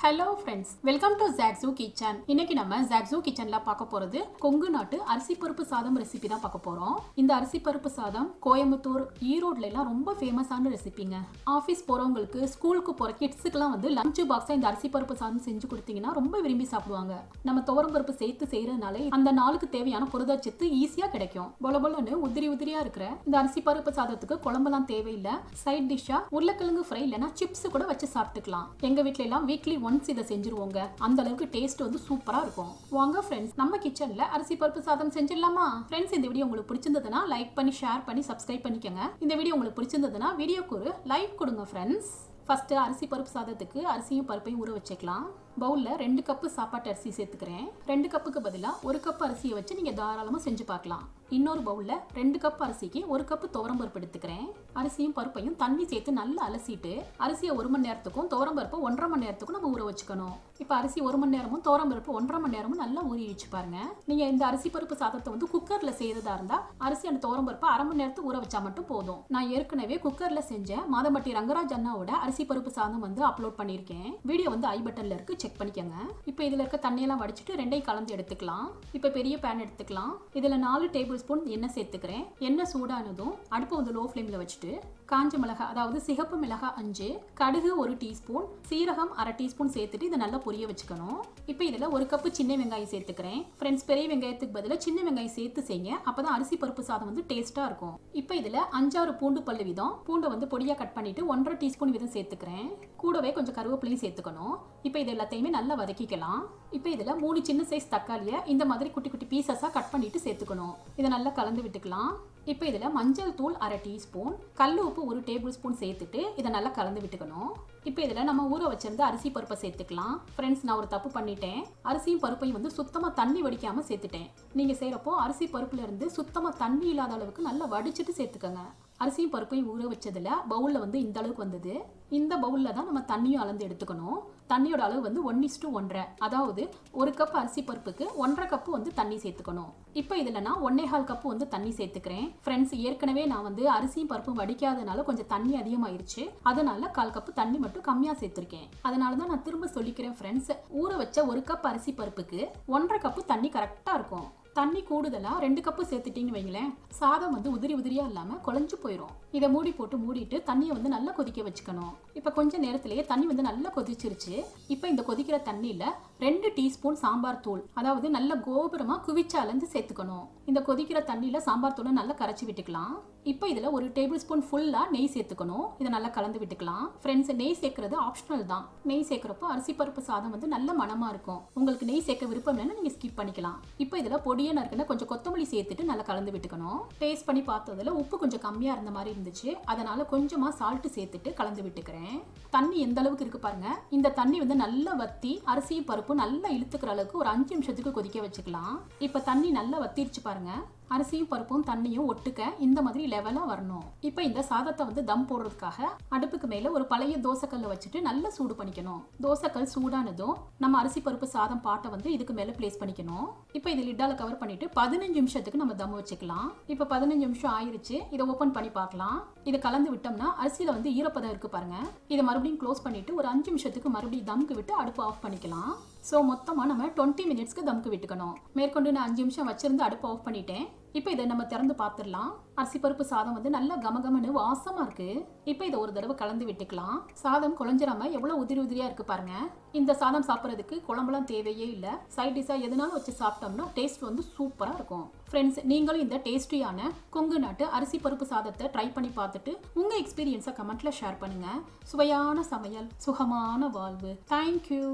Hello friends, welcome to ஜாக்ஸூ kitchen. இன்னைக்கு நம்ம ஜாக்ஸூ கிச்சன்ல பார்க்க போறது கொங்கு நாட்டு அரிசி பருப்பு சாதம் ரெசிபி தான் பார்க்க போறோம். இந்த அரிசி பருப்பு சாதம் கோயம்புத்தூர், ஈரோட்ல எல்லாம் ரொம்ப ஃபேமஸான ரெசிபிங்க. ஆஃபீஸ் போறவங்களுக்கு, ஸ்கூலுக்கு போற கிட்ஸுக்குலாம் வந்து லஞ்ச் பாக்ஸா இந்த அரிசி பருப்பு சாதம் செஞ்சு கொடுத்தீங்கன்னா ரொம்ப விரும்பி சாப்பிடுவாங்க. நம்ம துவரம் பருப்பு சேர்த்து செய்யறதுனால அந்த நாளுக்கு தேவையான புரதச்சத்து ஈஸியா கிடைக்கும். பொல பொலன்னு உதிரி உதிரியா இருக்கிற இந்த அரிசி பருப்பு சாதத்துக்கு குழம்பெல்லாம் தேவையில்லை. சைட் டிஷ்ஷா உருளைக்கிழங்கு ஃப்ரை இல்லைன்னா சிப்ஸ் கூட வச்சு சாப்பிட்டுக்கலாம். எங்க வீட்ல எல்லாம் வீக்லி ஒன்ஸ் இதை செஞ்சிருவோங்க. அந்த அளவுக்கு டேஸ்ட் வந்து சூப்பரா இருக்கும். வாங்க ஃப்ரெண்ட்ஸ், நம்ம கிச்சன்ல அரிசி பருப்பு சாதம் செஞ்சிடலாமா? ஃப்ரெண்ட்ஸ், இந்த வீடியோ உங்களுக்கு பிடிச்சிருந்ததுன்னா லைக் பண்ணி, ஷேர் பண்ணி, சப்ஸ்கிரைப் பண்ணிக்கங்க. இந்த வீடியோ உங்களுக்கு பிடிச்சிருந்ததுன்னா வீடியோக்கு ஒரு லைக் கொடுங்க ஃப்ரெண்ட்ஸ். ஃபர்ஸ்ட் அரிசி பருப்பு சாதத்துக்கு அரிசியும் பருப்பையும் ஊற வச்சுக்கலாம். பவுல்ல 2 கப்பு சாப்பாட்டு அரிசி சேர்த்துக்கிறேன். 2 கப்புக்கு பதிலாக 1 கப் அரிசியை வச்சு நீங்க தாராளமா செஞ்சு பார்க்கலாம். இன்னொரு பவுல்ல 2 கப் அரிசிக்கு 1 கப் துவரம் பருப்பு எடுத்துக்கிறேன். அரிசியும் பருப்பையும் தண்ணி சேர்த்து நல்லா அலசிட்டு அரிசியை 1 மணி நேரத்துக்கும் துவரம் பருப்பு 1.5 மணி நேரத்துக்கும் நம்ம ஊற வச்சுக்கணும். இப்போ அரிசி 1 மணி நேரமும் துவரம் பருப்பு 1.5 மணி நேரமும் நல்லா ஊறி வச்சு பாருங்க. நீங்க இந்த அரிசி பருப்பு சாதத்தை வந்து குக்கர்ல செய்யறதா இருந்தா அரிசி அந்த துவரம் பருப்பு 1/2 மணி நேரத்துக்கு ஊற வச்சா மட்டும் போதும். நான் ஏற்கனவே குக்கர்ல செஞ்ச மாதம்பட்டி ரங்கராஜ் அண்ணாவோட அரிசி பருப்பு சாதம் வந்து அப்லோட் பண்ணியிருக்கேன். வீடியோ வந்து ஐ பட்டன்ல இருக்கு, செக் பண்ணிக்கங்க. இப்போ இதுல இருக்க தண்ணியெல்லாம் வடிச்சிட்டு ரெண்டையும் கலந்து எடுத்துக்கலாம். இப்போ பெரிய பேன் எடுத்துக்கலாம். இதுல 4 டேபிள் ஸ்பூன் எண்ணெய் சேர்த்துக்கிறேன். எண்ணெய் சூடானதும் அடுப்பை வந்து லோ ஃப்ளேம்ல வச்சுட்டு காஞ்ச மிளகாய், அதாவது சிகப்பு மிளகாய் 5, கடுகு 1 டீஸ்பூன், சீரகம் 1/2 டீஸ்பூன் சேர்த்துட்டு இதை நல்லா பொரிய வச்சுக்கணும். இப்போ இதில் 1 கப்பு சின்ன வெங்காயம் சேர்த்துக்கிறேன். ஃப்ரெண்ட்ஸ், பெரிய வெங்காயத்துக்கு பதிலாக சின்ன வெங்காயம் சேர்த்து செய்யுங்க. அப்போதான் அரிசி பருப்பு சாதம் வந்து டேஸ்ட்டாக இருக்கும். இப்போ இதில் 5-6 பூண்டு பல்லு வீதம் பூண்டை வந்து பொடியாக கட் பண்ணிட்டு 1.5 டீஸ்பூன் வீதம் சேர்த்துக்கிறேன். கூடவே கொஞ்சம் கருவேப்பிலையும் சேர்த்துக்கணும். இப்போ இது எல்லாத்தையுமே நல்லா வதக்கிக்கலாம். இப்போ இதில் 3 சின்ன சைஸ் தக்காளியை இந்த மாதிரி குட்டி குட்டி பீசஸாக கட் பண்ணிட்டு சேர்த்துக்கணும். இதை நல்லா கலந்து விட்டுக்கலாம். இப்போ இதில் மஞ்சள் தூள் 1/2 டீஸ்பூன், கல் உப்பு 1 டேபிள் ஸ்பூன் சேர்த்துட்டு இதை நல்லா கலந்து விட்டுக்கணும். இப்போ இதில் நம்ம ஊற வச்சிருந்த அரிசி பருப்பை சேர்த்துக்கலாம். ஃப்ரெண்ட்ஸ், நான் ஒரு தப்பு பண்ணிட்டேன். அரிசியும் பருப்பையும் வந்து சுத்தமாக தண்ணி வடிக்காமல் சேர்த்துட்டேன். நீங்கள் செய்கிறப்போ அரிசி பருப்புல இருந்து சுத்தமாக தண்ணி இல்லாத அளவுக்கு நல்லா வடிச்சிட்டு சேர்த்துக்கோங்க. அரிசியும் பருப்பையும் ஊற வச்சதுல பவுல்ல வந்து இந்த அளவுக்கு வந்தது. இந்த பவுல்ல தான் நம்ம தண்ணியும் அளந்து எடுத்துக்கணும். தண்ணியோட அளவு வந்து 1:1.5, அதாவது 1 கப் அரிசி பருப்புக்கு 1.5 கப்பு வந்து தண்ணி சேர்த்துக்கணும். இப்போ இதுல நான் 1.25 கப்பு வந்து தண்ணி சேர்த்துக்கிறேன். ஃப்ரெண்ட்ஸ், ஏற்கனவே நான் வந்து அரிசியும் பருப்பும் வடிக்காதனால கொஞ்சம் தண்ணி அதிகமாயிருச்சு. அதனால 1/4 கப்பு தண்ணி மட்டும் கம்மியா சேர்த்திருக்கேன். அதனால தான் நான் திரும்ப சொல்லிக்கிறேன் ஃப்ரெண்ட்ஸ், ஊற வச்ச 1 கப் அரிசி பருப்புக்கு 1.5 கப்பு தண்ணி கரெக்டா இருக்கும். தண்ணி கூடுதலா 2 கப்பு சேர்த்துட்டீங்கன்னு வைங்களேன், சாதம் வந்து உதிரி உதிரியா இல்லாம குழஞ்சு போயிடும். இதை மூடி போட்டு மூடிட்டு தண்ணியை வந்து நல்லா கொதிக்க வச்சுக்கணும். இப்ப கொஞ்ச நேரத்திலேயே தண்ணி வந்து நல்லா கொதிச்சிருச்சு. இப்ப இந்த கொதிக்கிற தண்ணியில 2 டீஸ்பூன் சாம்பார் தூள், அதாவது நல்ல கோபுரமா குவிச்சு அளந்து சேர்த்துக்கணும். இந்த கொதிக்கிற தண்ணியில சாம்பார் தூளை நல்லா கரைச்சி விட்டுக்கலாம். இப்போ இதுல 1 டேபிள் ஸ்பூன் ஃபுல்லா நெய் சேர்த்துக்கணும். இதை நல்லா கலந்து விட்டுக்கலாம். ஃப்ரெண்ட்ஸ், நெய் சேர்க்கறது ஆப்ஷனல் தான். நெய் சேர்க்கிறப்போ அரிசி பருப்பு சாதம் வந்து நல்ல மனமா இருக்கும். உங்களுக்கு நெய் சேர்க்க விருப்பம் இல்லைன்னா நீங்க ஸ்கிப் பண்ணிக்கலாம். இப்போ இதுல பொடியா நறுக்குன கொஞ்சம் கொத்தமல்லி சேர்த்துட்டு நல்லா கலந்து விட்டுக்கணும். டேஸ்ட் பண்ணி பார்த்ததுல உப்பு கொஞ்சம் கம்மியா இருந்த மாதிரி இருந்துச்சு. அதனால கொஞ்சமா சால்ட் சேர்த்துட்டு கலந்து விட்டுக்கிறேன். தண்ணி எந்த அளவுக்கு இருக்கு பாருங்க. இந்த தண்ணி வந்து நல்லா வத்தி அரிசியும் பருப்பு நல்லா இழுத்துக்கிற அளவுக்கு ஒரு 5 நிமிஷத்துக்கு கொதிக்க வச்சுக்கலாம். இப்ப தண்ணி நல்லா வத்திருச்சு பாருங்க. அரிசியும் பருப்பும் தண்ணியும் ஒட்டுக்க இந்த மாதிரி லெவலா வரணும். இப்போ இந்த சாதத்தை வந்து தம் போடுறதுக்காக அடுப்புக்கு மேல ஒரு பழைய தோசைக்கல்ல வச்சுட்டு நல்லா சூடு பண்ணிக்கணும். தோசைக்கல் சூடானதும் நம்ம அரிசி பருப்பு சாதம் பாட்டை வந்து இதுக்கு மேல பிளேஸ் பண்ணிக்கணும். இப்போ இது லிட்டால கவர் பண்ணிட்டு 15 நிமிஷத்துக்கு நம்ம தம் வச்சுக்கலாம். இப்போ 15 நிமிஷம் ஆயிருச்சு. இதை ஓபன் பண்ணி பார்க்கலாம். இதை கலந்து விட்டோம்னா அரிசியில வந்து ஈரப்பதம் இருக்கு பாருங்க. இதை மறுபடியும் க்ளோஸ் பண்ணிட்டு ஒரு 5 நிமிஷத்துக்கு மறுபடியும் தம்க்கு விட்டு அடுப்பு ஆஃப் பண்ணிக்கலாம். ஸோ மொத்தமாக நம்ம 20 மினிட்ஸ்க்கு தம்க்கு விட்டுக்கணும். மேற்கொண்டு நான் 5 நிமிஷம் வச்சிருந்து அடுப்பு ஆஃப் பண்ணிட்டேன். இப்போ இதை நம்ம திறந்து பார்த்துடலாம். அரிசி பருப்பு சாதம் வந்து நல்லா கமகமன்னு வாசமா இருக்கு. இப்போ இதை ஒரு தடவை கலந்து விட்டுக்கலாம். சாதம் குழஞ்சிராம எவ்வளவு உதிரி உதிரியா இருக்கு பாருங்க. இந்த சாதம் சாப்பிட்றதுக்கு குழம்புலாம் தேவையே இல்லை. சைட் டிஷ்ஷா எதுனாலும் வச்சு சாப்பிட்டோம்னா டேஸ்ட் வந்து சூப்பரா இருக்கும். ஃப்ரெண்ட்ஸ், நீங்களும் இந்த டேஸ்டியான கொங்கு நாட்டு அரிசி பருப்பு சாதத்தை ட்ரை பண்ணி பார்த்துட்டு உங்க எக்ஸ்பீரியன்ஸை கமெண்ட்ல ஷேர் பண்ணுங்க. சுவையான சமையல், சுகமான வாழ்வு. தேங்க்யூ.